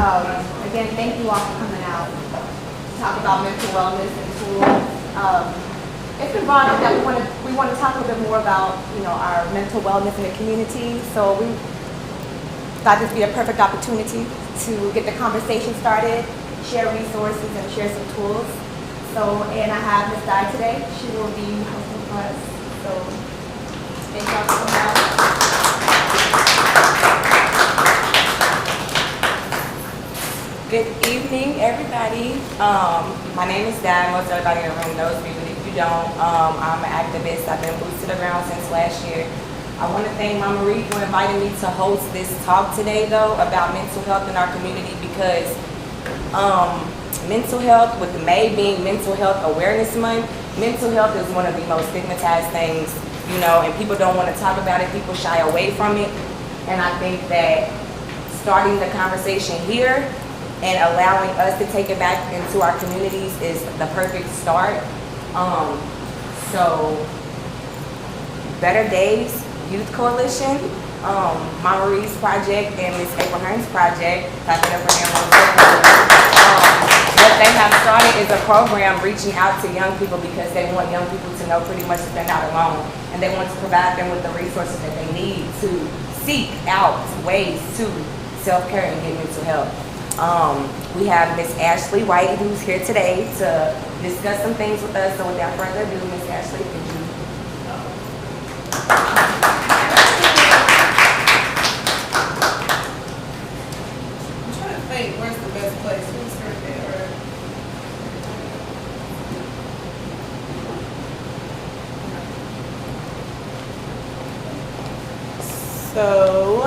Again, thank you all for coming out to talk about mental wellness and tools. It's been brought up that we want to talk a little bit more about, our mental wellness in the community. So we thought this would be a perfect opportunity to get the conversation started, share resources, and share some tools. So, and I have Ms. Dye today. She will be hosting for us. So, thank y'all for coming out. Good evening, everybody. My name is Dye. Most everybody in the room knows me, but if you don't, I'm an activist. I've been boots to the ground since last year. I want to thank Mama Marie for inviting me to host this talk today, though, about mental health in our community, because mental health, with May being Mental Health Awareness Month, mental health is one of the most stigmatized things, and people don't want to talk about it. People shy away from it. And I think that starting the conversation here and allowing us to take it back into our communities is the perfect start. So, Better Dayz Youth Coalition, Mama Marie's project, and Miss April Hearn's project, what they have started is a program reaching out to young people because they want young people to know pretty much that they're not alone, and they want to provide them with the resources that they need to seek out ways to self-care and get mental health. We have Miss Ashley White, who's here today to discuss some things with us. So without further ado, Miss Ashley, could you? I'm trying to think, where's the best place? We start there. So,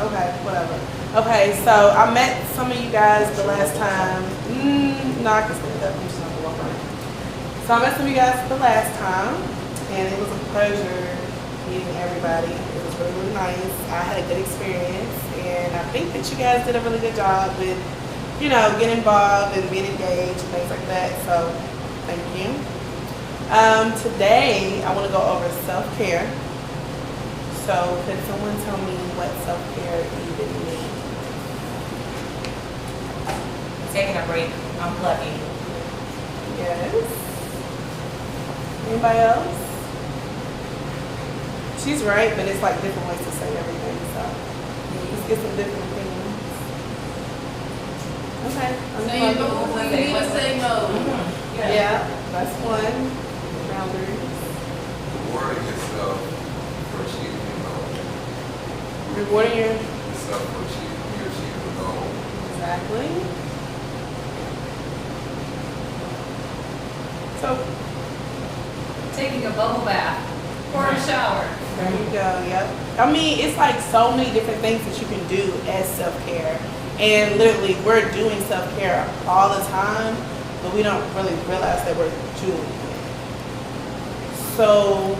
okay, whatever. Okay, so I met some of you guys the last time. No, I can stand up. I'm just gonna walk around. So I met some of you guys the last time, and it was a pleasure meeting everybody. It was really, really nice. I had a good experience, and I think that you guys did a really good job with, getting involved and being engaged and things like that. So, thank you. Today, I want to go over self-care. So, could someone tell me what self-care even means? Taking a break, unplugging. Yes. Anybody else? She's right, but it's like different ways to say everything. So, let's get some different opinions. Okay. Say no when you need to say no. Mm-hmm. Yeah, that's one. Boundaries. Rewarding yourself for achieving your goal. Rewarding Yourself for achieving your goal. Exactly. So, Taking a bubble bath or a shower. there you go, yep. I mean, it's like so many different things that you can do as self-care. And literally, we're doing self-care all the time, but we don't really realize that we're doing it. So,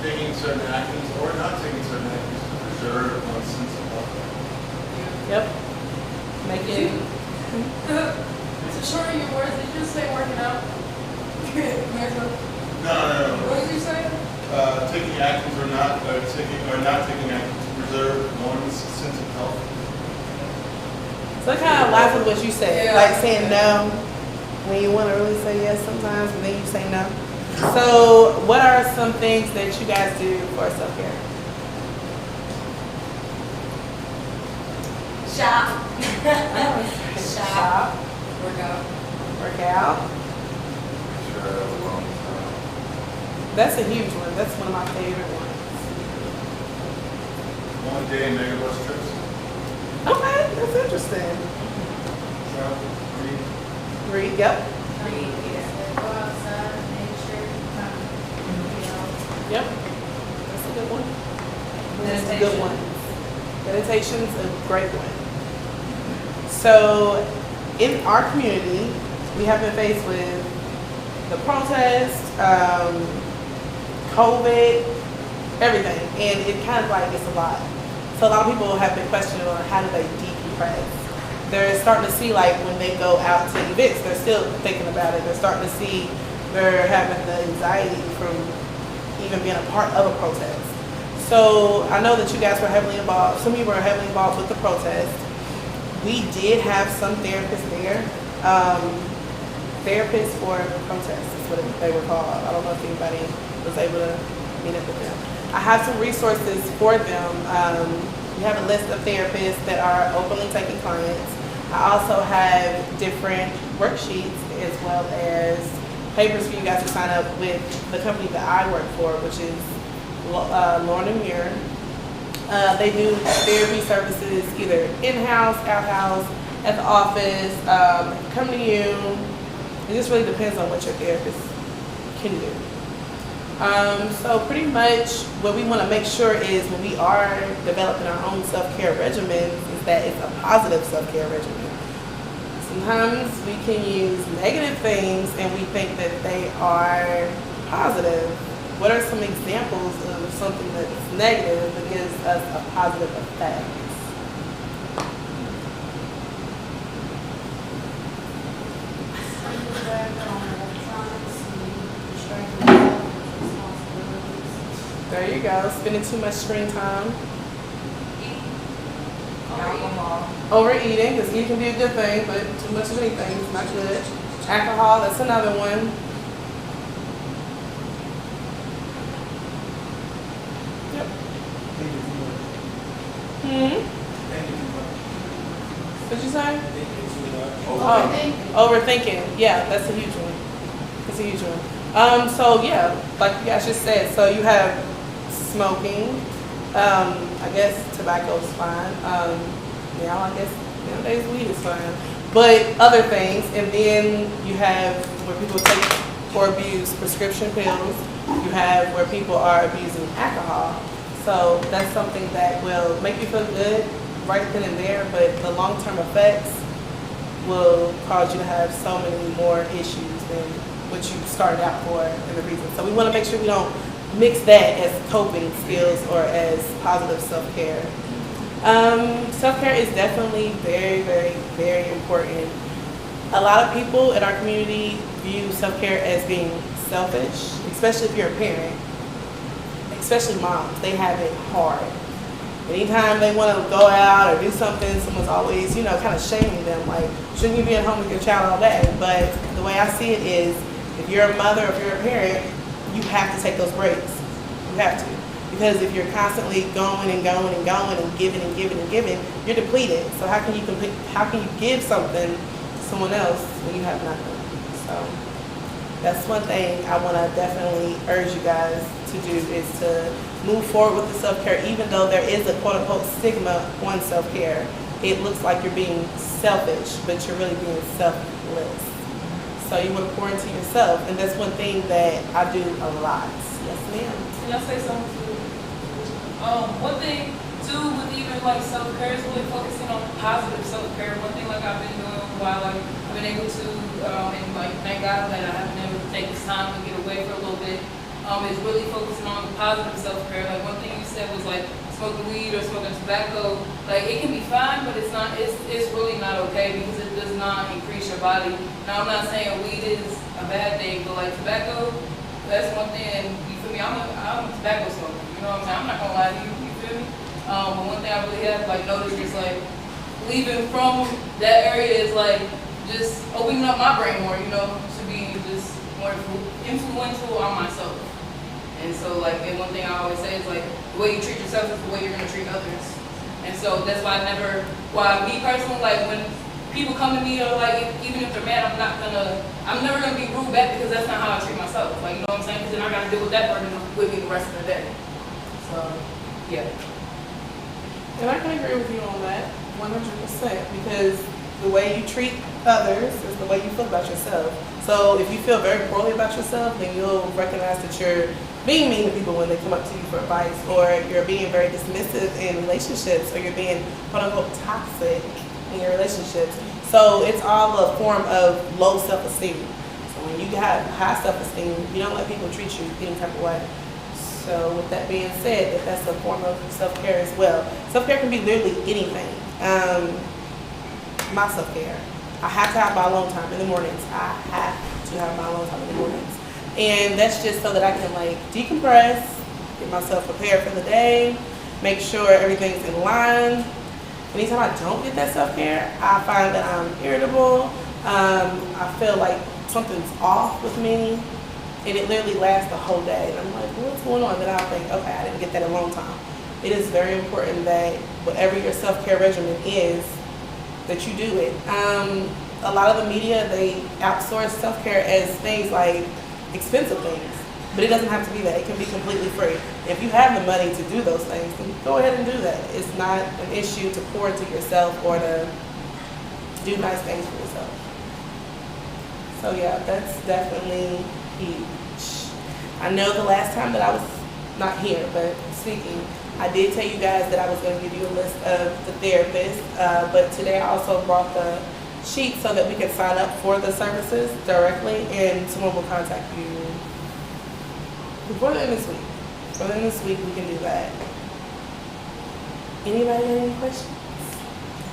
taking certain actions or not taking certain actions to preserve one's sense of health. yep. Make it. To shorten your words, did you just say working out? No. What did you say? Taking actions or not taking actions to preserve one's sense of health. So it kind of aligns with what you said, Yeah. like saying no when you want to really say yes sometimes, and then you say no. So, what are some things that you guys do for self-care? Shop. Shop, Work out. work out. Sure, that was a long time. That's a huge one. That's one of my favorite ones. One day megabus trips. Okay, that's interesting. Travel, read. Read, yep. Go outside, nature, Yep. That's a good one. That's a Meditation. good one. Meditation's a great one. So, in our community, we have been faced with the protest, COVID, everything, and it kind of like it's a lot. So a lot of people have been questioning on how do they decompress. They're starting to see, like, when they go out to events, they're still thinking about it. They're starting to see they're having the anxiety from even being a part of a protest. So I know that you guys were heavily involved, some of you were heavily involved with the protest. We did have some therapists there. Therapists for protests is what they were called. I don't know if anybody was able to meet up with them. I have some resources for them. We have a list of therapists that are openly taking clients. I also have different worksheets as well as papers for you guys to sign up with the company that I work for, which is Lauren and Muir. They do therapy services either in-house, out-house, at the office, come to you. It just really depends on what your therapist can do. So pretty much what we want to make sure is when we are developing our own self-care regimens is that it's a positive self-care regimen. Sometimes we can use negative things and we think that they are positive. What are some examples of something that's negative that gives us a positive effect? There you go. Spending too much screen time. Overeating, because eating can be a good thing, but too much of anything is not good. Alcohol, that's another one. Yep. What'd you say? Overthinking. Yeah, that's a huge one. That's a huge one. So yeah, like you guys just said, so you have smoking. I guess tobacco's fine. Now I guess nowadays weed is fine. But other things, and then you have where people take or abuse prescription pills. You have where people are abusing alcohol. So that's something that will make you feel good right then and there, but the long-term effects will cause you to have so many more issues than what you started out for in the reason. So we want to make sure we don't mix that as coping skills or as positive self-care. Self-care is definitely very, very, very important. A lot of people in our community view self-care as being selfish, especially if you're a parent, especially moms. They have it hard. Anytime they want to go out or do something, someone's always, kind of shaming them, like, shouldn't you be at home with your child all day? But the way I see it is, if you're a mother, if you're a parent, you have to take those breaks. You have to. Because if you're constantly going and going and going and giving and giving and giving, you're depleted. So how can you give something to someone else when you have nothing? So that's one thing I want to definitely urge you guys to do, is to move forward with the self-care, even though there is a quote-unquote stigma on self-care. It looks like you're being selfish, but you're really being selfless. So you want to pour into yourself, and that's one thing that I do a lot. Yes, ma'am. Can I say something too? One thing too with even like self-care is really focusing on positive self-care. One thing like I've been doing while I've been able to, and like thank God that I have been able to take this time to get away for a little bit, is really focusing on positive self-care. Like one thing you said was like smoking weed or smoking tobacco. Like it can be fine, but it's not. It's really not okay because it does not increase your body. Now I'm not saying weed is a bad thing, but like tobacco, that's one thing. You feel me? I'm a tobacco smoker. You know what I'm saying? I'm not gonna lie to you. You feel me? But one thing I really have like noticed is like leaving from that area is like just opening up my brain more. To be just more influential on myself. And so like, and one thing I always say is like, the way you treat yourself is the way you're gonna treat others. And so that's why me personally, like when people come to me or like, even if they're mad, I'm never gonna be rude back because that's not how I treat myself. Like, you know what I'm saying? Because then I gotta deal with that burden with me the rest of the day. So, yeah. And I can agree with you on that 100%, because the way you treat others is the way you feel about yourself. So if you feel very poorly about yourself, then you'll recognize that you're being mean to people when they come up to you for advice, or you're being very dismissive in relationships, or you're being quote-unquote toxic in your relationships. So it's all a form of low self-esteem. So when you have high self-esteem, you don't let people treat you any type of way. So with that being said, that's a form of self-care as well. Self-care can be literally anything. My self-care. I have to have my alone time in the mornings. I have to have my alone time in the mornings. And that's just so that I can like decompress, get myself prepared for the day, make sure everything's in line. Anytime I don't get that self-care, I find that I'm irritable. I feel like something's off with me, and it literally lasts the whole day. And I'm like, what's going on? Then I'll think, okay, I didn't get that in a long time. It is very important that whatever your self-care regimen is, that you do it. A lot of the media, they outsource self-care as things like expensive things, but it doesn't have to be that. It can be completely free. If you have the money to do those things, then go ahead and do that. It's not an issue to pour into yourself or to do nice things for yourself. So yeah, that's definitely huge. I know the last time that I was not here, but speaking, I did tell you guys that I was going to give you a list of the therapists, but today I also brought the sheet so that we can sign up for the services directly, and someone will contact you before the end of this week. Before the end of this week, we can do that. Anybody have any questions?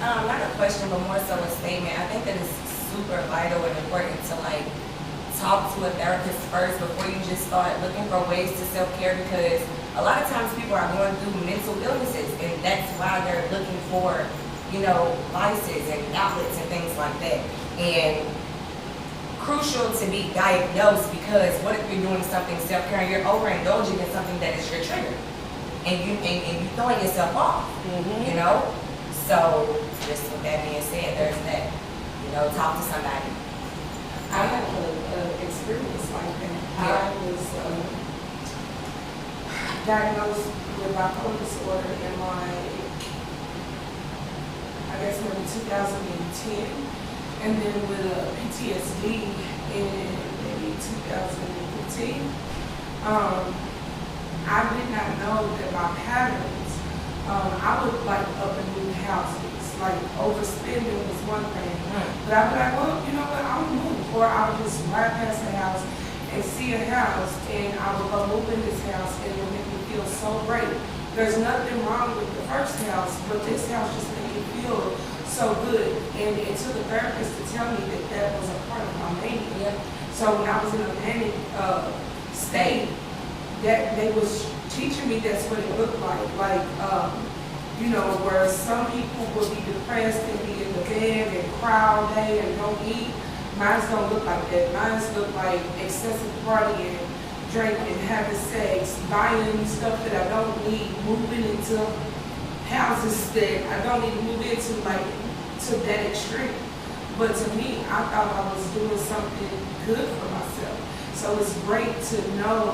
Not a question, but more so a statement. I think that it's super vital and important to like talk to a therapist first before you just start looking for ways to self-care, because a lot of times people are going through mental illnesses, and that's why they're looking for, you know, vices and outlets and things like that. And crucial to be diagnosed, because what if you're doing something self-care and you're overindulging in something that is your trigger, and you throwing yourself off, you know? So just with that being said, there's that, you know, talk to somebody. I had an experience like that. I was diagnosed with bipolar disorder in I guess maybe 2010, and then with a PTSD in maybe 2015. I did not know that my patterns, I would like up and move houses, like overspending was one thing, but I'd be like, well, you know what, I'll move, or I would just ride past the house and see a house, and I would go move in this house, and it would make me feel so great. There's nothing wrong with the first house, but this house just made me feel so good. And it took a therapist to tell me that that was a part of my mania. So when I was in a manic state, that they was teaching me that's what it looked like. Like, you know, where some people will be depressed and be in the bed and cry all day and don't eat. Mine don't look like that. Mine look like excessive partying, drinking, having sex, buying stuff that I don't need, moving into houses that I don't need to move into, like to that extreme. But to me, I thought I was doing something good for myself. So it's great to know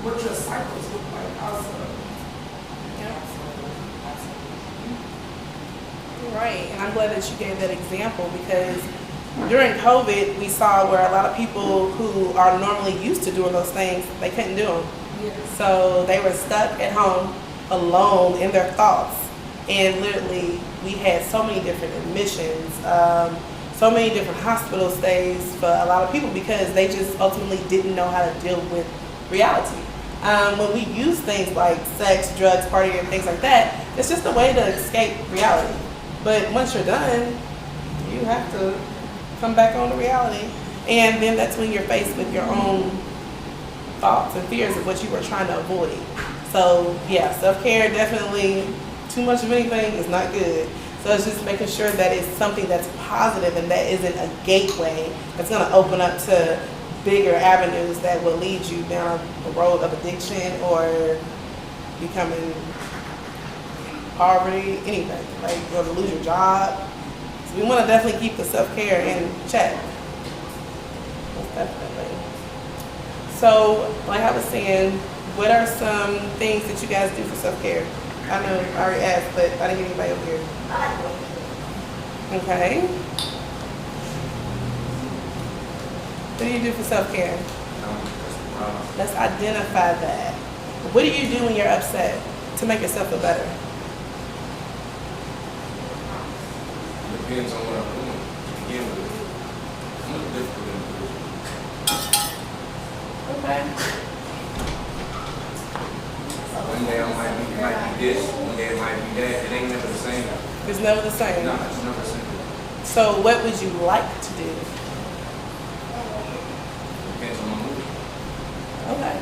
what your cycles look like also. Right, and I'm glad that you gave that example, because during COVID, we saw where a lot of people who are normally used to doing those things, they couldn't do them. Yes. So they were stuck at home alone in their thoughts. And literally, we had so many different admissions, so many different hospital stays for a lot of people, because they just ultimately didn't know how to deal with reality. When we use things like sex, drugs, partying, and things like that, it's just a way to escape reality. But once you're done, you have to come back on to reality. And then that's when you're faced with your own thoughts and fears of what you were trying to avoid. So yeah, self-care, definitely, too much of anything is not good. So it's just making sure that it's something that's positive and that isn't a gateway that's going to open up to bigger avenues that will lead you down a road of addiction or becoming poverty, anything, like you're going to lose your job. So we want to definitely keep the self-care in check. Most definitely. So like I was saying, what are some things that you guys do for self-care? I know I already asked, but I didn't get anybody over here. Okay. What do you do for self-care? Let's identify that. What do you do when you're upset to make yourself feel better? Depends on what I'm doing to begin with. I'm a difficult individual. Okay. One day it might be this, one day it might be that. It ain't never the same. It's never the same. No, it's never the same. So what would you like to do? Depends on my mood. Okay.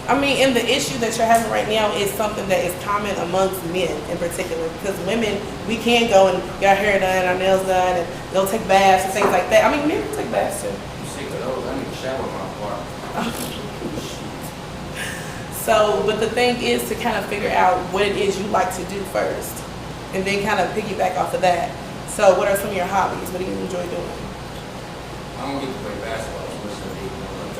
I mean, and the issue that you're having right now is something that is common amongst men in particular, because women, we can go and get our hair done, our nails done, and they'll take baths and things like that. I mean, men can take baths too. I'm sick of those. I need to shower my part. So, but the thing is to kind of figure out what it is you like to do first, and then kind of piggyback off of that. So, what are some of your hobbies? What do you enjoy doing? I don't get to play basketball as much as I do.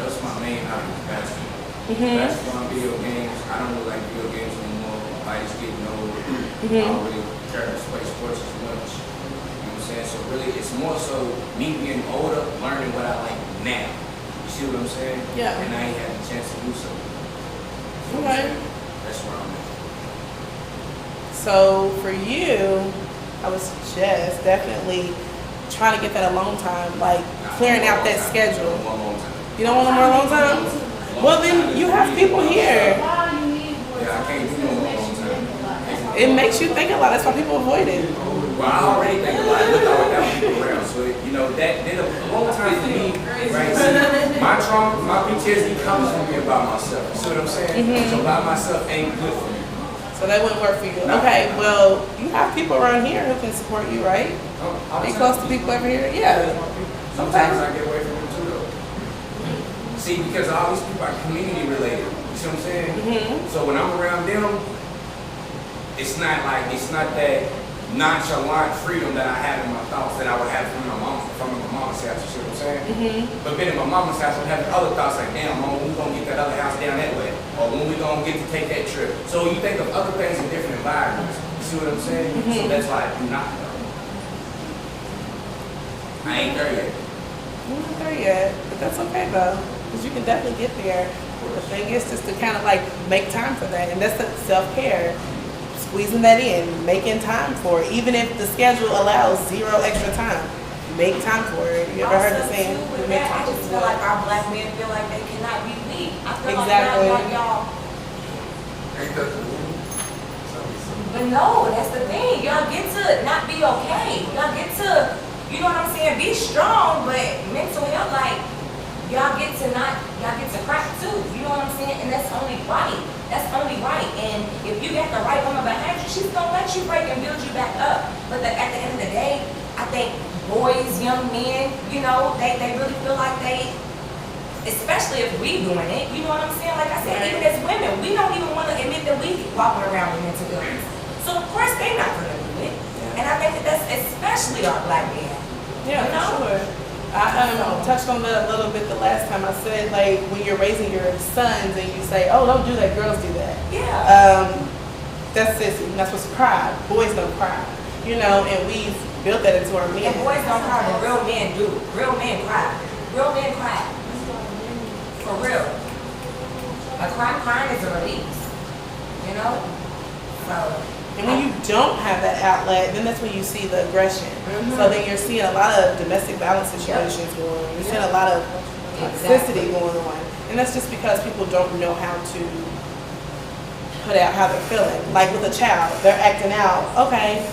That's my main hobby is basketball. Basketball and video games. I don't really like video games anymore. My body's getting old. I don't really care to play sports as much. You know what I'm saying? So really, it's more so me being older, learning what I like now. You see what I'm saying? Yeah. And I ain't had a chance to do so. Okay. That's where I'm at. So for you, I would suggest definitely trying to get that alone time, like clearing out that schedule. You don't want no more alone time? Well, then you have people here. Yeah, I can't do no more alone time. It makes you think a lot. That's why people avoid it. Well, I already think a lot. Look how without people around. So, you know, that did a long time for me, right? See, my trauma, my PTSD comes from being by myself. You see what I'm saying? So by myself ain't good for me. So that wouldn't work for you. Okay, well, you have people around here who can support you, right? Be close to people over here? Yeah. Sometimes I get away from them too, though. See, because all these people are community related. You see what I'm saying? So when I'm around them, it's not that nonchalant freedom that I have in my thoughts that I would have from my mama's house. You see what I'm saying? But then in my mama's house, I'm having other thoughts like, damn, mama, when we gonna get that other house down that way, or when we gonna get to take that trip. So you think of other things in different environments. You see what I'm saying? So that's why I do not know. I ain't there yet. You're not there yet, but that's okay though, because you can definitely get there. The thing is just to kind of like make time for that, and that's self-care. Squeezing that in, making time for it, even if the schedule allows 0 extra time. Make time for it. You ever heard the saying? With that, I just feel like our black men feel like they cannot be weak. I feel Exactly. like y'all. Ain't that the But no, that's the thing. Y'all get to not be okay. Y'all get to, you know what I'm saying, be strong, but mental health, like, y'all get to crack too. You know what I'm saying? And that's only right. That's only right. And if you got the right woman behind you, she's gonna let you break and build you back up. But at the end of the day, I think boys, young men, you know, they really feel like they, especially if we doing it, you know what I'm saying? Like I said, even as women, we don't even want to admit that we walking around with mental illness. So of course they're not gonna do it. And I think that that's especially our black men. Yeah, you know? for sure. I touched on that a little bit the last time. I said, like, when you're raising your sons and you say, oh, don't do that, girls do that. Yeah. That's sissy. You're not supposed to cry. Boys don't cry. You know, and we've built that into our men. And boys don't cry, but real men do. Real men cry. Real men cry. For real. Crying is a release. You know? So. And when you don't have that outlet, then that's when you see the aggression. So then you're seeing a lot of domestic violence situations going on. You're seeing a lot of toxicity going on. And that's just because people don't know how to put out how they're feeling. Like with a child, they're acting out. Okay,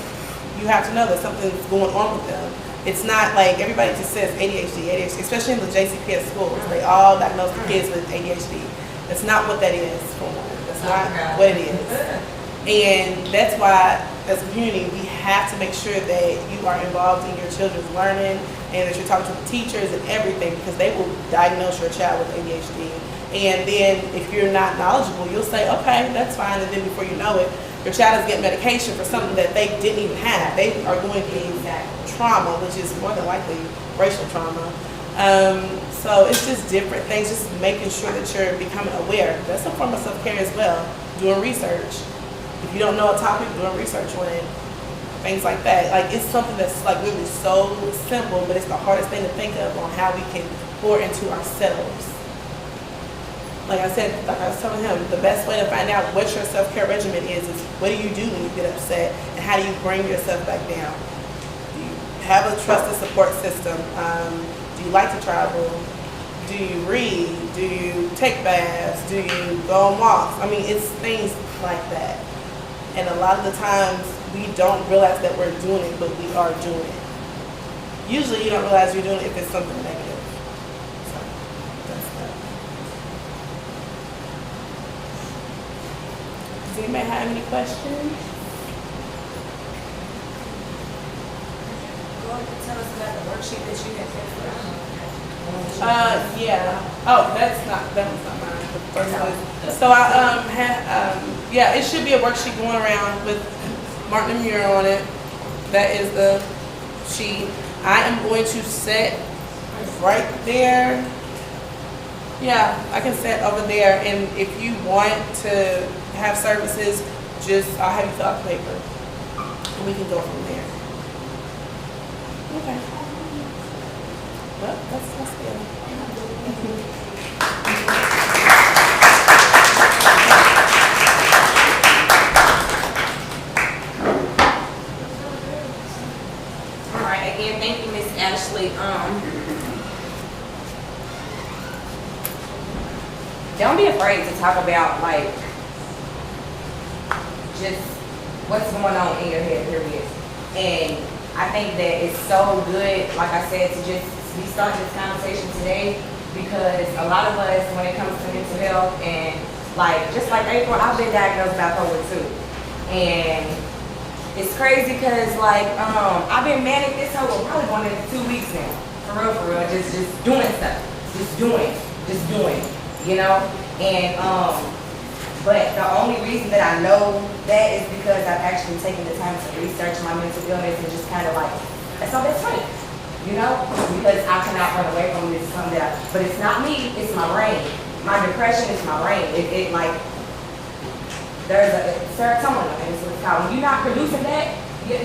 you have to know that something's going on with them. It's not like everybody just says ADHD, especially in the JCPS schools. They all diagnose the kids with ADHD. That's not what that is for them. That's not what it is. And that's why, as a community, we have to make sure that you are involved in your children's learning and that you're talking to the teachers and everything, because they will diagnose your child with ADHD. And then if you're not knowledgeable, you'll say, okay, that's fine. And then before you know it, your child is getting medication for something that they didn't even have. They are going through trauma, which is more than likely racial trauma. So it's just different things, just making sure that you're becoming aware. That's a form of self-care as well, doing research. If you don't know a topic, doing research on it, things like that. Like, it's something that's like really so simple, but it's the hardest thing to think of on how we can pour into ourselves. Like I said, like I was telling him, the best way to find out what your self-care regimen is what do you do when you get upset, and how do you bring yourself back down? Do you have a trusted support system? Do you like to travel? Do you read? Do you take baths? Do you go on walks? I mean, it's things like that. And a lot of the times, we don't realize that we're doing it, but we are doing it. Usually, you don't realize you're doing it if it's something negative. So, that's that. Does anybody have any questions? Go ahead and tell us about the worksheet that you had sent for us. Yeah. Oh, that was not mine. The first one. So I had yeah, it should be a worksheet going around with Martin and Muir on it. That is the sheet. I am going to set right there. Yeah, I can set over there, and if you want to have services, I'll have you fill out the paper, and we can go from there. Okay. Well, that's good. All right, again, thank you, Miss Ashley. Don't be afraid to talk about, like, just what's going on in your head, period. And I think that it's so good, like I said, to just be starting this conversation today, because a lot of us, when it comes to mental health, and like, just like April, I've been diagnosed bipolar too. And it's crazy because, like, I've been manic this whole, probably going into 2 weeks now. For real, just doing stuff. Just doing, you know? And, but the only reason that I know that is because I've actually taken the time to research my mental illness and just kind of like, that's all that's funny, you know? Because I cannot run away from this someday. But it's not me, it's my brain. My depression is my brain. It like, there's a serotonin, and so it's called. When you're not producing that, you're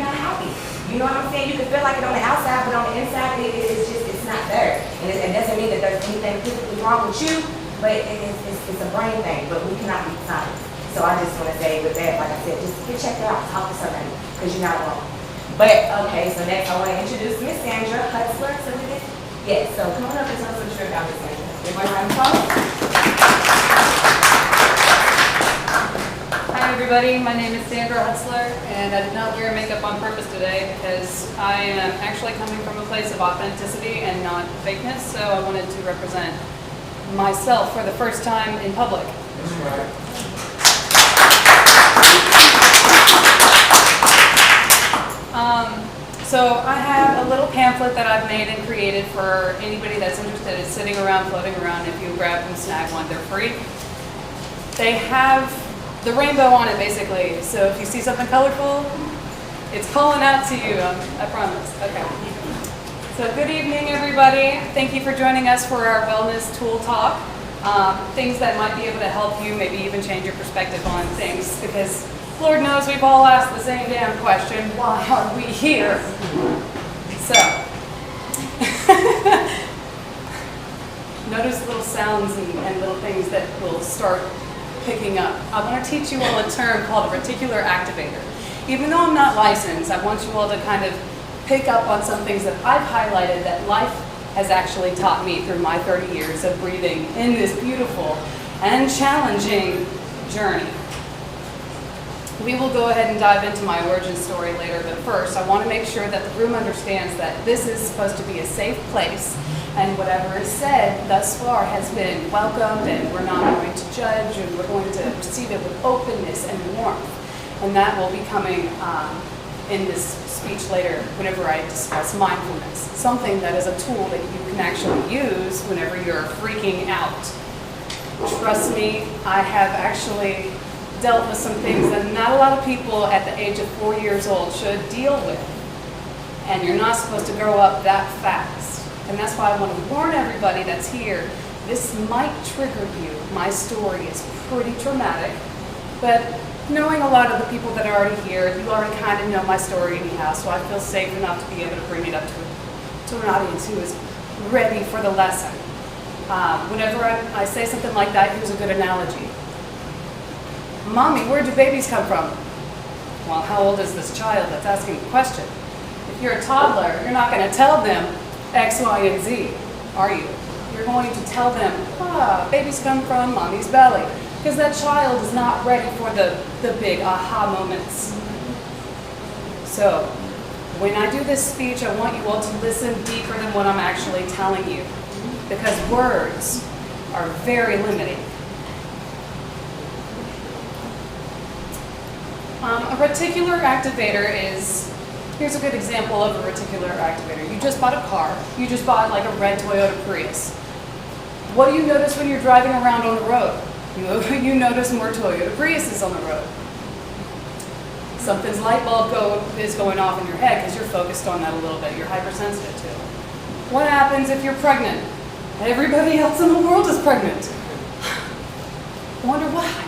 not happy. You know what I'm saying? You can feel like it on the outside, but on the inside, it's not there. And it doesn't mean that there's anything physically wrong with you, but it's a brain thing, but we cannot be silent. So I just want to say with that, like I said, just get checked out, talk to somebody, because you're not alone. But, okay, so next I want to introduce Miss Sandra Hudson. So we did, yes, so come on up and tell us what you're about, Miss Sandra. Everybody have a phone? Hi everybody, my name is Sandra Hutzler, and I did not wear makeup on purpose today because I am actually coming from a place of authenticity and not fakeness, so I wanted to represent myself for the first time in public. That's right. So I have a little pamphlet that I've made and created for anybody that's interested in sitting around, floating around. If you grab and snag one, they're free. They have the rainbow on it, basically. So if you see something colorful, it's calling out to you, I promise. Okay. So good evening, everybody. Thank you for joining us for our wellness tool talk. Things that might be able to help you, maybe even change your perspective on things, because Lord knows we've all asked the same damn question, why are we here? So, notice little sounds and little things that will start picking up. I want to teach you all a term called a reticular activator. Even though I'm not licensed, I want you all to kind of pick up on some things that I've highlighted that life has actually taught me through my 30 years of breathing in this beautiful and challenging journey. We will go ahead and dive into my origin story later, but first I want to make sure that the room understands that this is supposed to be a safe place, and whatever is said thus far has been welcomed, and we're not going to judge, and we're going to receive it with openness and warmth. And that will be coming in this speech later whenever I discuss mindfulness, something that is a tool that you can actually use whenever you're freaking out. Trust me, I have actually dealt with some things that not a lot of people at the age of 4 years old should deal with. And you're not supposed to grow up that fast. And that's why I want to warn everybody that's here, this might trigger you. My story is pretty traumatic, but knowing a lot of the people that are already here, you already kind of know my story anyhow, so I feel safe enough to be able to bring it up to an audience who is ready for the lesson. Whenever I say something like that, here's a good analogy. Mommy, where do babies come from? Well, how old is this child that's asking the question? If you're a toddler, you're not going to tell them X, Y, and Z, are you? You're going to tell them, babies come from mommy's belly. Because that child is not ready for the big aha moments. So, when I do this speech, I want you all to listen deeper than what I'm actually telling you. Because words are very limiting. A reticular activator is, here's a good example of a reticular activator. You just bought a car. You just bought like a red Toyota Prius. What do you notice when you're driving around on the road? You notice more Toyota Priuses on the road. Something's light bulb is going off in your head because you're focused on that a little bit. You're hypersensitive to it. What happens if you're pregnant? Everybody else in the world is pregnant. Wonder why?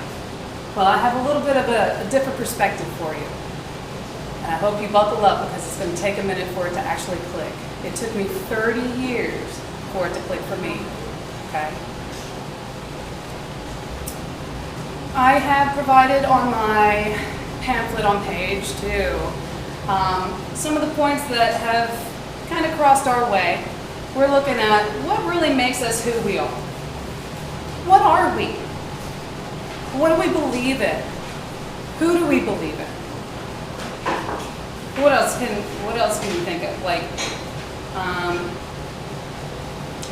Well, I have a little bit of a different perspective for you. And I hope you buckle up because it's going to take a minute for it to actually click. It took me 30 years for it to click for me. Okay? I have provided on my pamphlet on page 2 some of the points that have kind of crossed our way. We're looking at what really makes us who we are. What are we? What do we believe in? Who do we believe in? What else can you think of? Like,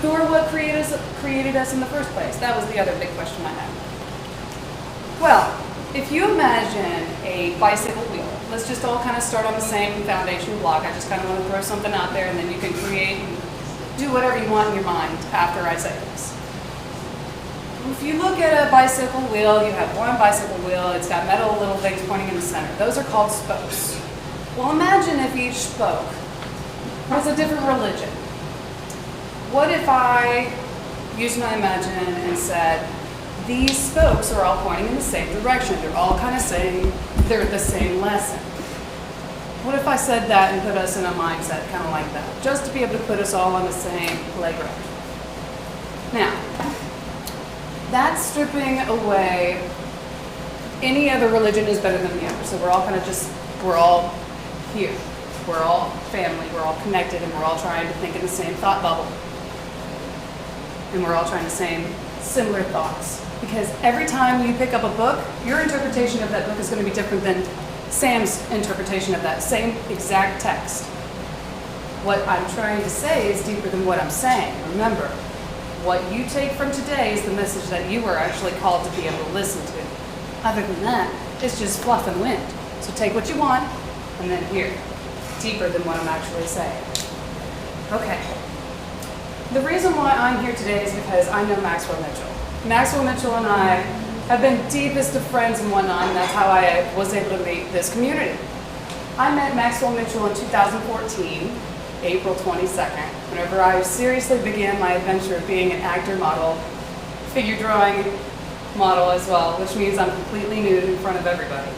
who or what created us in the first place? That was the other big question I had. Well, if you imagine a bicycle wheel, let's just all kind of start on the same foundation block. I just kind of want to throw something out there and then you can create and do whatever you want in your mind after I say this. If you look at a bicycle wheel, you have one bicycle wheel, it's got metal little things pointing in the center. Those are called spokes. Well, imagine if each spoke was a different religion. What if I used my imagine and said, these spokes are all pointing in the same direction. They're all kind of saying they're the same lesson. What if I said that and put us in a mindset kind of like that, just to be able to put us all on the same playground? Now, that's stripping away any other religion is better than the other. So we're all kind of we're all here. We're all family. We're all connected, and we're all trying to think in the same thought bubble. And we're all trying the same similar thoughts. Because every time you pick up a book, your interpretation of that book is going to be different than Sam's interpretation of that same exact text. What I'm trying to say is deeper than what I'm saying. Remember, what you take from today is the message that you were actually called to be able to listen to. Other than that, it's just fluff and wind. So take what you want and then hear deeper than what I'm actually saying. Okay. The reason why I'm here today is because I know Maxwell Mitchell. Maxwell Mitchell and I have been deepest of friends and whatnot, and that's how I was able to meet this community. I met Maxwell Mitchell in 2014, April 22nd, whenever I seriously began my adventure of being an actor, model, figure drawing model as well, which means I'm completely nude in front of everybody.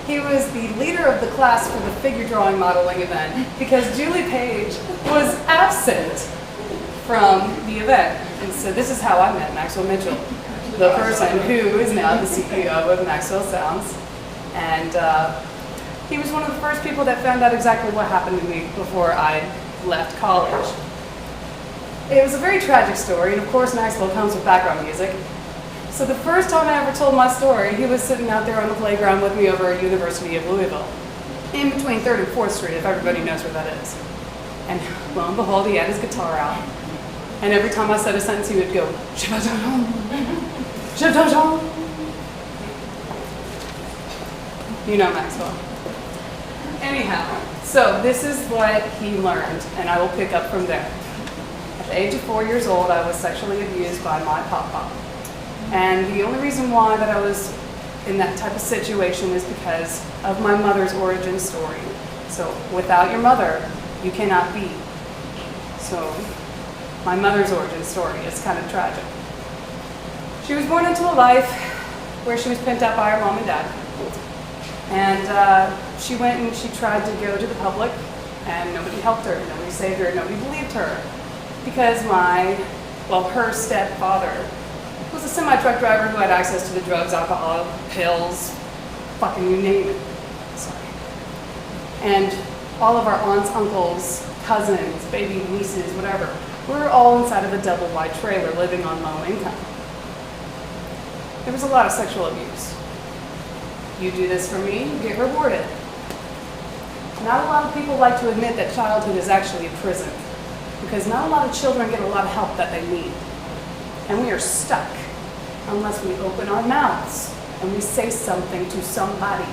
He was the leader of the class for the figure drawing modeling event because Julie Page was absent from the event. And so this is how I met Maxwell Mitchell, the person who is now the CEO of Maxwell Sounds. And he was one of the first people that found out exactly what happened to me before I left college. It was a very tragic story, and of course Maxwell comes with background music. So the first time I ever told my story, he was sitting out there on the playground with me over at University of Louisville, in between 3rd and 4th Street, if everybody knows where that is. And lo and behold, he had his guitar out. And every time I said a sentence, he would go, "Shabba-dum, shabba-dum." You know Maxwell. Anyhow, so this is what he learned, and I will pick up from there. At the age of 4 years old, I was sexually abused by my papa. And the only reason why that I was in that type of situation is because of my mother's origin story. So without your mother, you cannot be. So my mother's origin story is kind of tragic. She was born into a life where she was pent up by her mom and dad. And she went and she tried to go to the public, and nobody helped her, nobody saved her, nobody believed her. Because her stepfather was a semi-truck driver who had access to the drugs, alcohol, pills, fucking you name it. Sorry. And all of our aunts, uncles, cousins, baby nieces, whatever, we're all inside of a double wide trailer living on low income. There was a lot of sexual abuse. You do this for me, you get rewarded. Not a lot of people like to admit that childhood is actually a prison, because not a lot of children get a lot of help that they need. And we are stuck unless we open our mouths and we say something to somebody.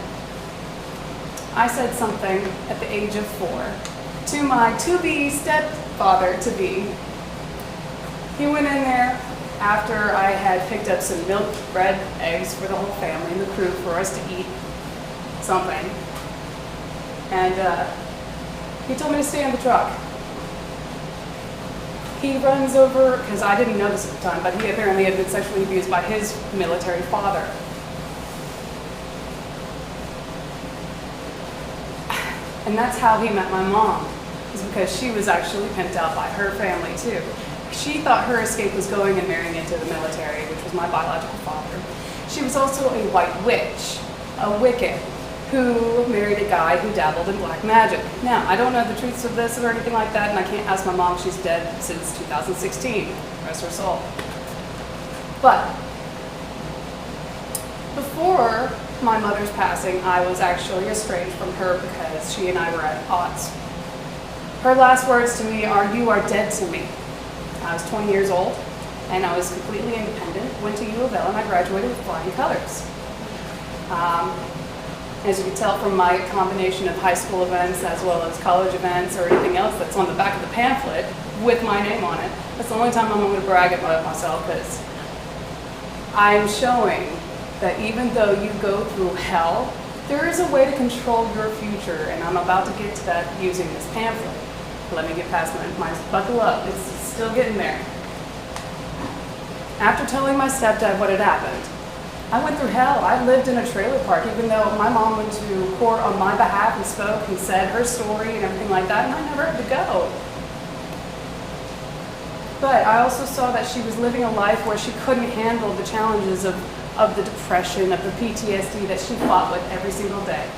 I said something at the age of 4 to my to-be stepfather-to-be. He went in there after I had picked up some milk, bread, eggs for the whole family and the crew for us to eat something. And he told me to stay in the truck. He runs over, because I didn't know this at the time, but he apparently had been sexually abused by his military father. And that's how he met my mom, is because she was actually pimped out by her family too. She thought her escape was going and marrying into the military, which was my biological father. She was also a white witch, a Wiccan, who married a guy who dabbled in black magic. Now, I don't know the truths of this or anything like that, and I can't ask my mom. She's dead since 2016, rest her soul. But before my mother's passing, I was actually estranged from her because she and I were at odds. Her last words to me are, "You are dead to me." I was 20 years old, and I was completely independent, went to U of L, and I graduated with flying colors. As you can tell from my combination of high school events as well as college events or anything else that's on the back of the pamphlet with my name on it, that's the only time I'm going to brag about myself, because I'm showing that even though you go through hell, there is a way to control your future, and I'm about to get to that using this pamphlet. Let me get past my buckle up, it's still getting there. After telling my stepdad what had happened, I went through hell. I lived in a trailer park, even though my mom went to court on my behalf and spoke and said her story and everything like that, and I never had to go. But I also saw that she was living a life where she couldn't handle the challenges of the depression, of the PTSD that she fought with every single day.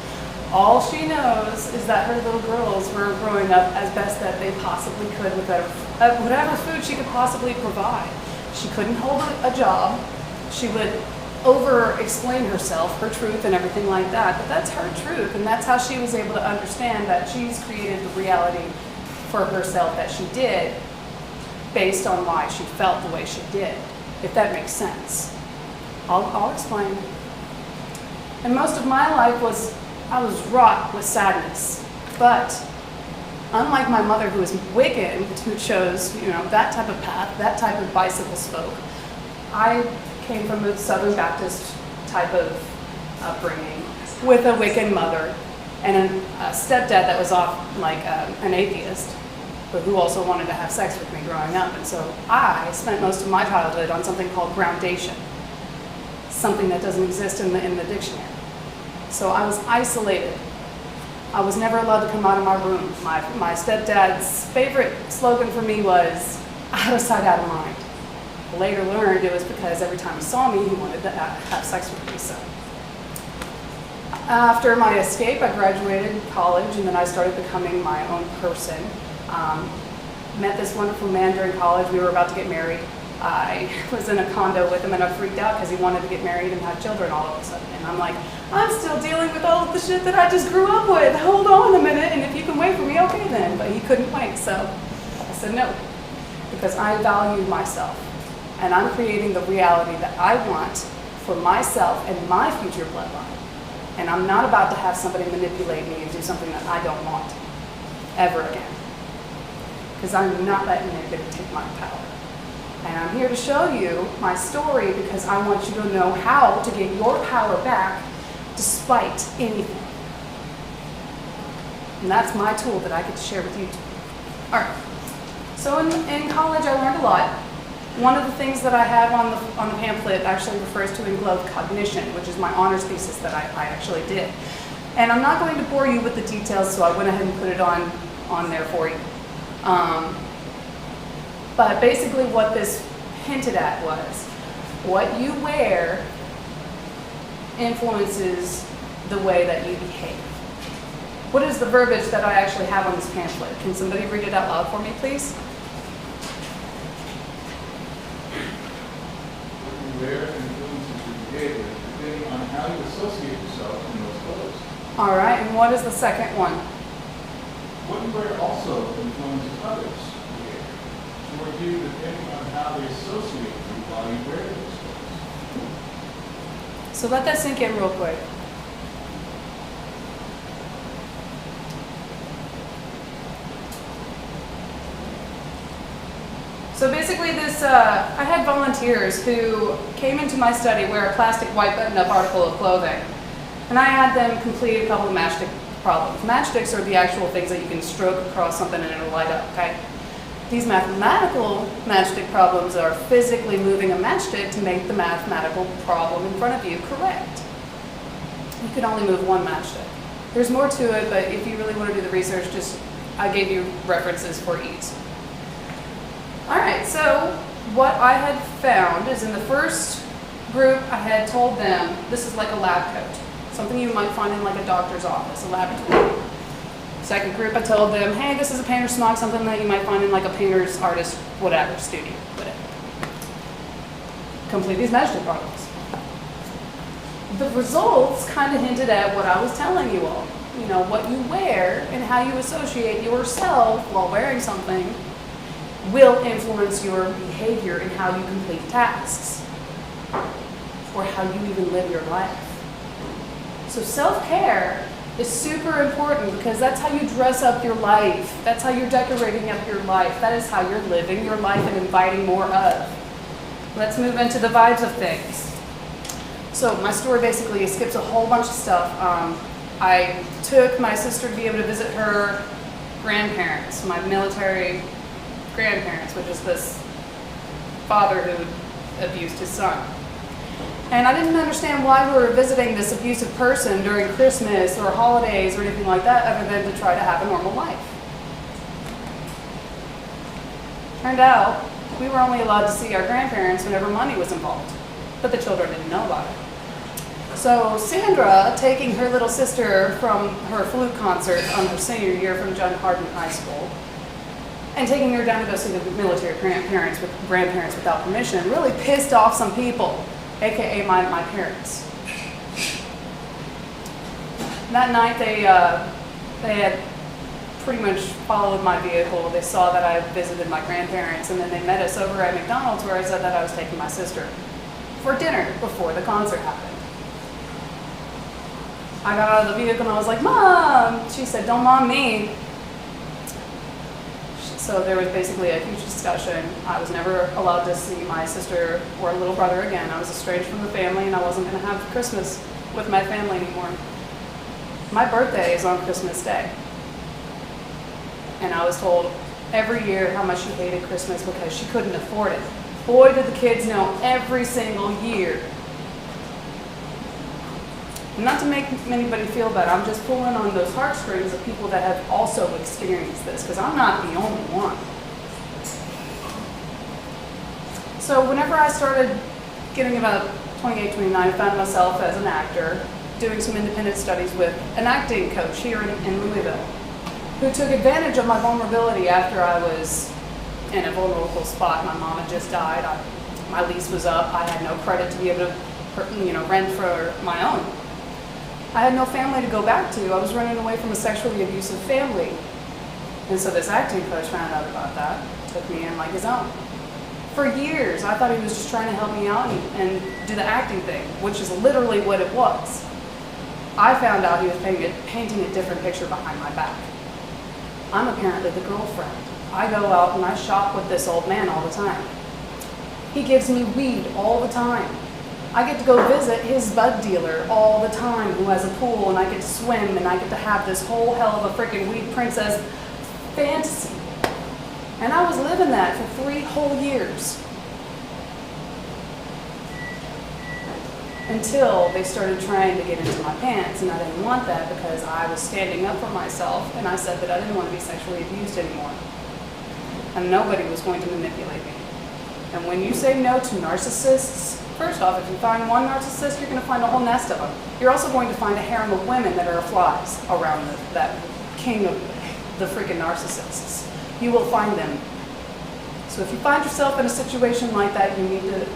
All she knows is that her little girls were growing up as best that they possibly could with whatever food she could possibly provide. She couldn't hold a job. She would over-explain herself, her truth and everything like that, but that's her truth, and that's how she was able to understand that she's created the reality for herself that she did based on why she felt the way she did, if that makes sense. I'll explain. And most of my life I was wrought with sadness, but unlike my mother, who was Wiccan, who chose, that type of path, that type of bicycle spoke, I came from a Southern Baptist type of upbringing with a Wiccan mother and a stepdad that was off like an atheist, but who also wanted to have sex with me growing up. And so I spent most of my childhood on something called groundation, something that doesn't exist in the dictionary. So I was isolated. I was never allowed to come out of my room. My stepdad's favorite slogan for me was, out of sight, out of mind. Later learned it was because every time he saw me, he wanted to have sex with me. So after my escape, I graduated college, and then I started becoming my own person. Met this wonderful man during college. We were about to get married. I was in a condo with him, and I freaked out because he wanted to get married and have children all of a sudden. And I'm like, I'm still dealing with all of the shit that I just grew up with. Hold on a minute, and if you can wait for me, okay then. But he couldn't wait, so I said no, because I value myself. And I'm creating the reality that I want for myself and my future bloodline. And I'm not about to have somebody manipulate me and do something that I don't want, ever again. Because I'm not letting anybody take my power. And I'm here to show you my story because I want you to know how to get your power back despite anything. And that's my tool that I get to share with you. All right. So in college, I learned a lot. One of the things that I have on the pamphlet actually refers to engloved cognition, which is my honors thesis that I actually did. And I'm not going to bore you with the details, so I went ahead and put it on there for you. But basically what this hinted at was, what you wear influences the way that you behave. What is the verbiage that I actually have on this pamphlet? Can somebody read it out loud for me, please? Wear influences your behavior depending on how you associate yourself in those clothes. All right, and what is the second one? What you wear also influences others' behavior toward you depending on how they associate you while you wear those clothes. So let that sink in real quick. So basically this, I had volunteers who came into my study wear a plastic white button-up article of clothing. And I had them complete a couple of matchstick problems. Matchsticks are the actual things that you can stroke across something and it'll light up, okay? These mathematical matchstick problems are physically moving a matchstick to make the mathematical problem in front of you correct. You can only move one matchstick. There's more to it, but if you really want to do the research, I gave you references for ease. All right, so what I had found is in the first group, I had told them this is like a lab coat, something you might find in like a doctor's office, a laboratory. Second group, I told them, hey, this is a painter's smock, something that you might find in like a painter's, artist, whatever, studio, whatever. Complete these matchstick problems. The results kind of hinted at what I was telling you all. You know, what you wear and how you associate yourself while wearing something will influence your behavior and how you complete tasks or how you even live your life. So self-care is super important because that's how you dress up your life. That's how you're decorating up your life. That is how you're living your life and inviting more of. Let's move into the vibes of things. So my story basically skips a whole bunch of stuff. I took my sister to be able to visit her grandparents, my military grandparents, which is this father who abused his son. And I didn't understand why we were visiting this abusive person during Christmas or holidays or anything like that other than to try to have a normal life. Turned out we were only allowed to see our grandparents whenever money was involved, but the children didn't know about it. So Sandra, taking her little sister from her flute concert on her senior year from John Hardin High School, and taking her down to go see the military grandparents without permission, really pissed off some people, aka my parents. That night they had pretty much followed my vehicle. They saw that I visited my grandparents, and then they met us over at McDonald's where I said that I was taking my sister for dinner before the concert happened. I got out of the vehicle and I was like, Mom! She said, don't mom me. So there was basically a huge discussion. I was never allowed to see my sister or little brother again. I was estranged from the family and I wasn't going to have Christmas with my family anymore. My birthday is on Christmas Day. And I was told every year how much she hated Christmas because she couldn't afford it. Boy, did the kids know every single year. Not to make anybody feel bad, I'm just pulling on those heartstrings of people that have also experienced this, because I'm not the only one. So whenever I started getting about 28, 29, I found myself as an actor, doing some independent studies with an acting coach here in Louisville, who took advantage of my vulnerability after I was in a vulnerable spot. My mom had just died, my lease was up, I had no credit to be able to rent for my own. I had no family to go back to. I was running away from a sexually abusive family. And so this acting coach found out about that, took me in like his own. For years, I thought he was just trying to help me out and do the acting thing, which is literally what it was. I found out he was painting a different picture behind my back. I'm apparently the girlfriend. I go out and I shop with this old man all the time. He gives me weed all the time. I get to go visit his bud dealer all the time who has a pool, and I get to swim, and I get to have this whole hell of a freaking weed princess fantasy. And I was living that for 3 whole years. Until they started trying to get into my pants, and I didn't want that because I was standing up for myself, and I said that I didn't want to be sexually abused anymore. And nobody was going to manipulate me. And when you say no to narcissists, first off, if you find one narcissist, you're going to find a whole nest of them. You're also going to find a harem of women that are flies around that king of the freaking narcissists. You will find them. So if you find yourself in a situation like that, you need to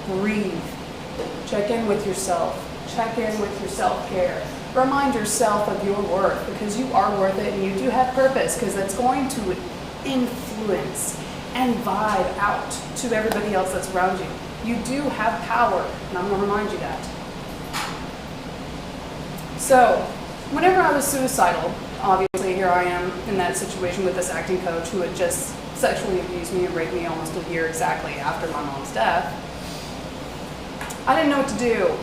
breathe. Check in with yourself. Check in with your self-care. Remind yourself of your worth, because you are worth it and you do have purpose, because that's going to influence and vibe out to everybody else that's around you. You do have power, and I'm going to remind you that. So, whenever I was suicidal, obviously here here I am in that situation with this acting coach who had just sexually abused me and raped me almost a year exactly after my mom's death. I didn't know what to do,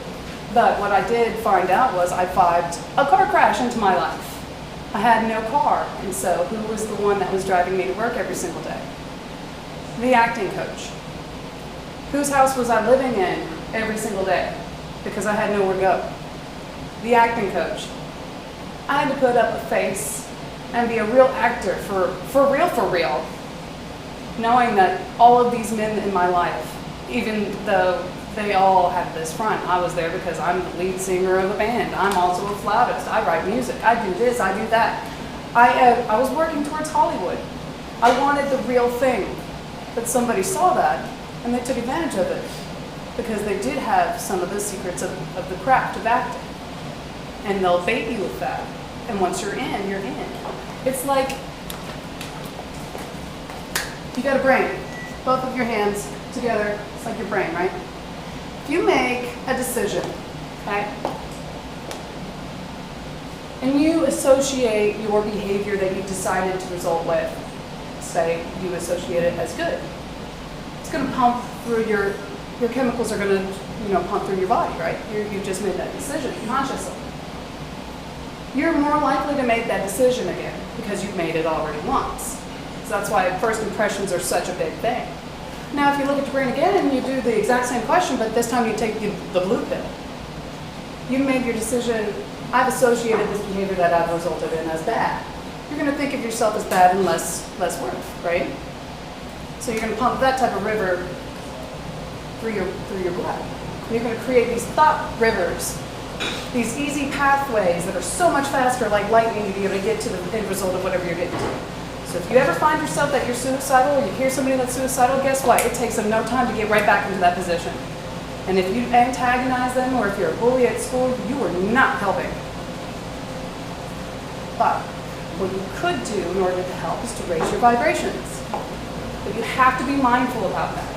but what I did find out was I vibed a car crash into my life. I had no car, and so who was the one that was driving me to work every single day? The acting coach. Whose house was I living in every single day? Because I had nowhere to go. The acting coach. I had to put up a face and be a real actor for real, knowing that all of these men in my life, even though they all had this front, I was there because I'm the lead singer of the band. I'm also a flautist. I write music. I do this. I do that. I was working towards Hollywood. I wanted the real thing. But somebody saw that and they took advantage of it because they did have some of the secrets of the craft of acting. And they'll bait you with that. And once you're in, you're in. It's like you got a brain. Both of your hands together. It's like your brain, right? If you make a decision, okay, and you associate your behavior that you decided to result with, say you associate it as good, it's going to pump through your chemicals are going to, pump through your body, right? You've just made that decision consciously. You're more likely to make that decision again because you've made it already once. So that's why first impressions are such a big thing. Now, if you look at your brain again and you do the exact same question, but this time you take the blue pill, you've made your decision, I've associated this behavior that I've resulted in as bad. You're going to think of yourself as bad and less worth, right? So you're going to pump that type of river through your blood. And you're going to create these thought rivers, these easy pathways that are so much faster, like lightning, to be able to get to the end result of whatever you're getting to. So if you ever find yourself that you're suicidal or you hear somebody that's suicidal, guess what? It takes them no time to get right back into that position. And if you antagonize them or if you're a bully at school, you are not helping. But what you could do in order to help is to raise your vibrations. But you have to be mindful about that.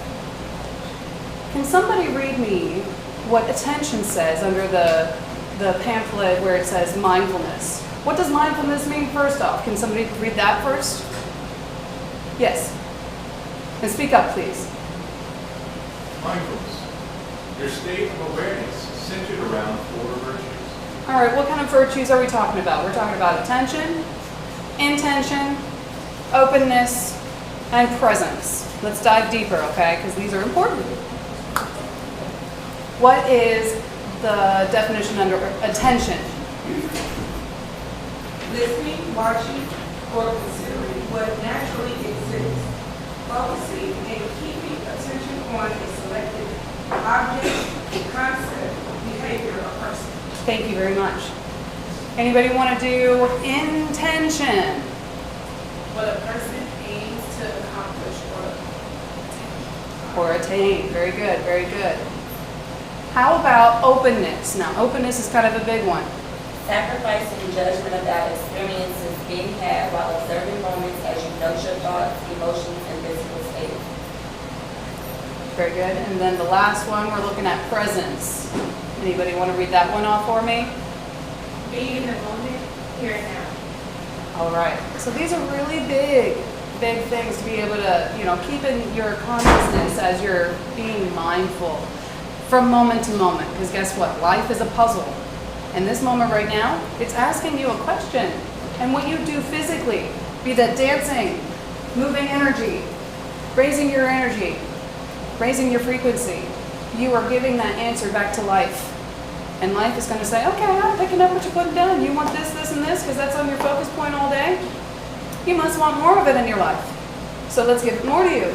Can somebody read me what attention says under the pamphlet where it says mindfulness? What does mindfulness mean first off? Can somebody read that first? Yes. And speak up, please. Mindfulness. Your state of awareness centered around four virtues. All right, what kind of virtues are we talking about? We're talking about attention, intention, openness, and presence. Let's dive deeper, okay? Because these are important. What is the definition under attention? Listening, watching, or considering what naturally exists. Focusing and keeping attention on a selected object, concept, behavior, or person. Thank you very much. Anybody want to do intention? What a person aims to accomplish Or attain. Very good, very good. How about openness? Now, openness is kind of a big one. Sacrificing judgment about experiences being had while observing moments as you note your thoughts, emotions, and physical state. Very good. And then the last one, we're looking at presence. Anybody want to read that one off for me? Being in the moment, here and now. All right. So these are really big things to be able to, keep in your consciousness as you're being mindful from moment to moment. Because guess what? Life is a puzzle. And this moment right now, it's asking you a question. And what you do physically, be that dancing, moving energy, raising your energy, raising your frequency, you are giving that answer back to life. And life is going to say, okay, I'm picking up what you're putting down. You want this, this, and this because that's on your focus point all day? You must want more of it in your life. So let's give it more to you.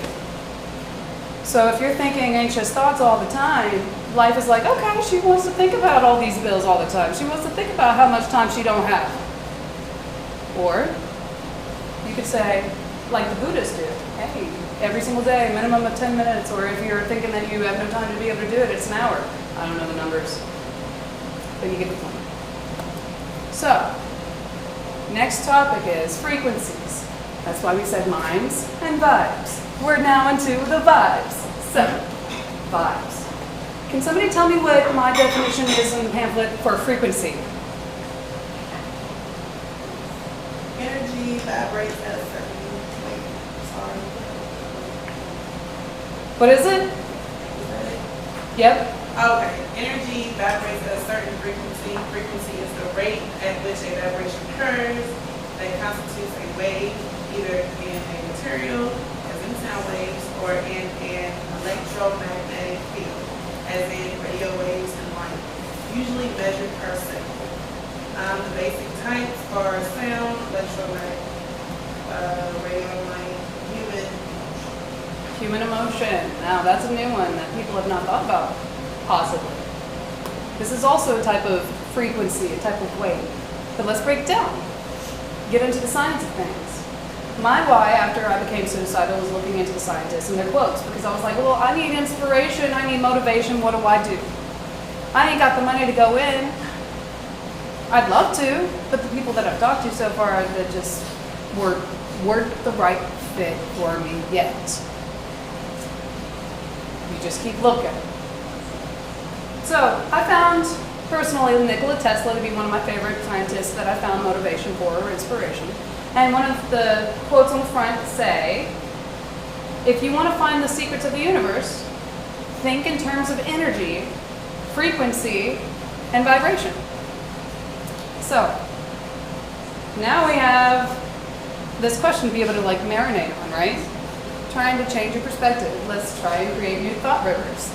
So if you're thinking anxious thoughts all the time, life is like, okay, she wants to think about all these bills all the time. She wants to think about how much time she don't have. Or you could say, like the Buddhists do, hey, every single day, minimum of 10 minutes, or if you're thinking that you have no time to be able to do it, it's an hour. I don't know the numbers, but you get the point. So, next topic is frequencies. That's why we said minds and vibes. We're now into the vibes. So, vibes. Can somebody tell me what my definition is in the pamphlet for frequency? Energy vibrates at a certain wait. Sorry. What is it? Is that it? Yep. Okay. Energy vibrates at a certain frequency. Frequency is the rate at which a vibration occurs that constitutes a wave, either in a material, as in sound waves, or in an electromagnetic field, as in radio waves and light, usually measured per second. The basic types are sound, electromagnetic, radio, light, human. Human emotion. Now that's a new one that people have not thought about, possibly. This is also a type of frequency, a type of wave. But let's break it down. Get into the science of things. My why after I became suicidal was looking into the scientists and their quotes, because I was like, well, I need inspiration, I need motivation, what do? I ain't got the money to go in. I'd love to, but the people that I've talked to so far that just weren't the right fit for me yet. You just keep looking. So I found personally Nikola Tesla to be one of my favorite scientists that I found motivation for or inspiration. And one of the quotes on the front say, if you want to find the secrets of the universe, think in terms of energy, frequency, and vibration. So now we have this question to be able to like marinate on, right? Trying to change your perspective. Let's try and create new thought rivers.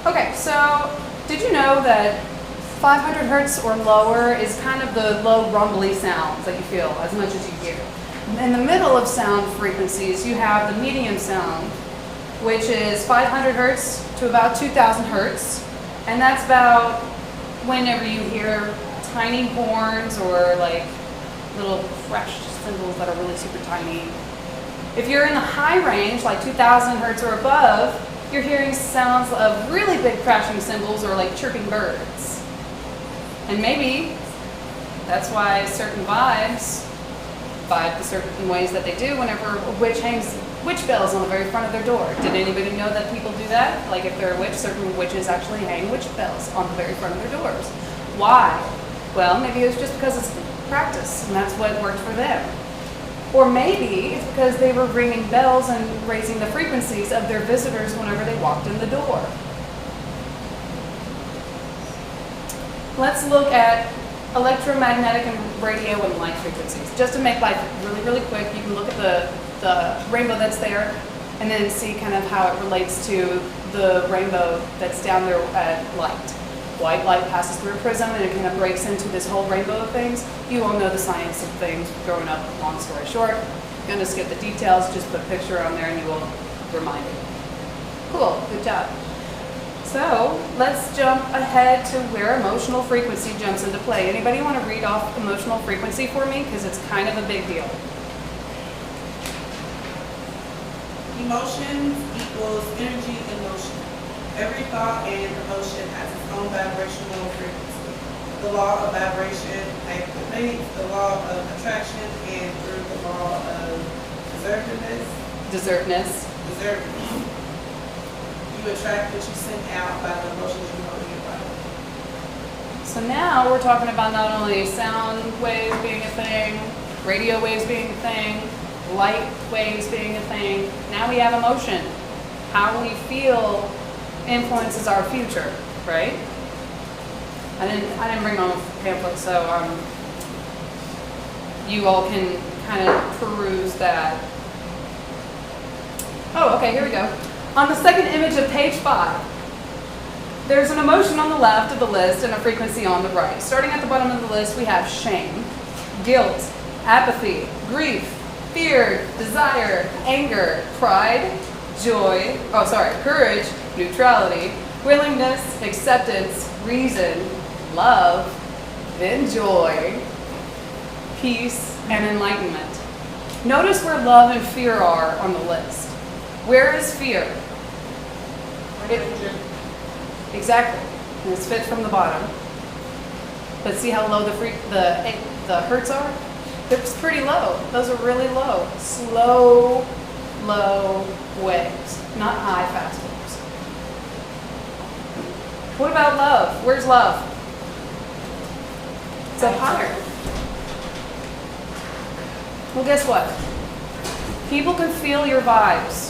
Okay, so did you know that 500 hertz or lower is kind of the low rumbly sounds that you feel as much as you hear? In the middle of sound frequencies, you have the medium sound, which is 500 hertz to about 2000 hertz. And that's about whenever you hear tiny horns or like little crashed cymbals that are really super tiny. If you're in the high range, like 2000 hertz or above, you're hearing sounds of really big crashing cymbals or like chirping birds. And maybe that's why certain vibes vibe the certain ways that they do whenever a witch hangs witch bells on the very front of their door. Did anybody know that people do that? Like if they're a witch, certain witches actually hang witch bells on the very front of their doors. Why? Well, maybe it was just because it's practice and that's what worked for them. Or maybe it's because they were ringing bells and raising the frequencies of their visitors whenever they walked in the door. Let's look at electromagnetic and radio and light frequencies. Just to make life really, really quick, you can look at the rainbow that's there and then see kind of how it relates to the rainbow that's down there at light. White light passes through a prism and it kind of breaks into this whole rainbow of things. You all know the science of things growing up, long story short. I'm gonna skip the details, just put a picture on there and you will remind it. Cool, good job. So let's jump ahead to where emotional frequency jumps into play. Anybody want to read off emotional frequency for me? Because it's kind of a big deal. Emotions equals energy in motion. Every thought and emotion has its own vibrational frequency. The law of vibration activates the law of attraction, and through the law of deservedness, you attract what you send out by the emotions you hold in your body. So now we're talking about not only sound waves being a thing, radio waves being a thing, light waves being a thing. Now we have emotion. How we feel influences our future, right? I didn't bring my own pamphlet, so you all can kind of peruse that. Oh, okay, here we go. On the second image of page 5, there's an emotion on the left of the list and a frequency on the right. Starting at the bottom of the list, we have shame, guilt, apathy, grief, fear, desire, anger, pride, joy, courage, neutrality, willingness, acceptance, reason, love, then joy, peace, and enlightenment. Notice where love and fear are on the list. Where is fear? Exactly. And it's fifth from the bottom. But see how low the hertz are? It's pretty low. Those are really low. Slow, low waves, not high, fast waves. What about love? Where's love? It's up higher. Well, guess what? People can feel your vibes.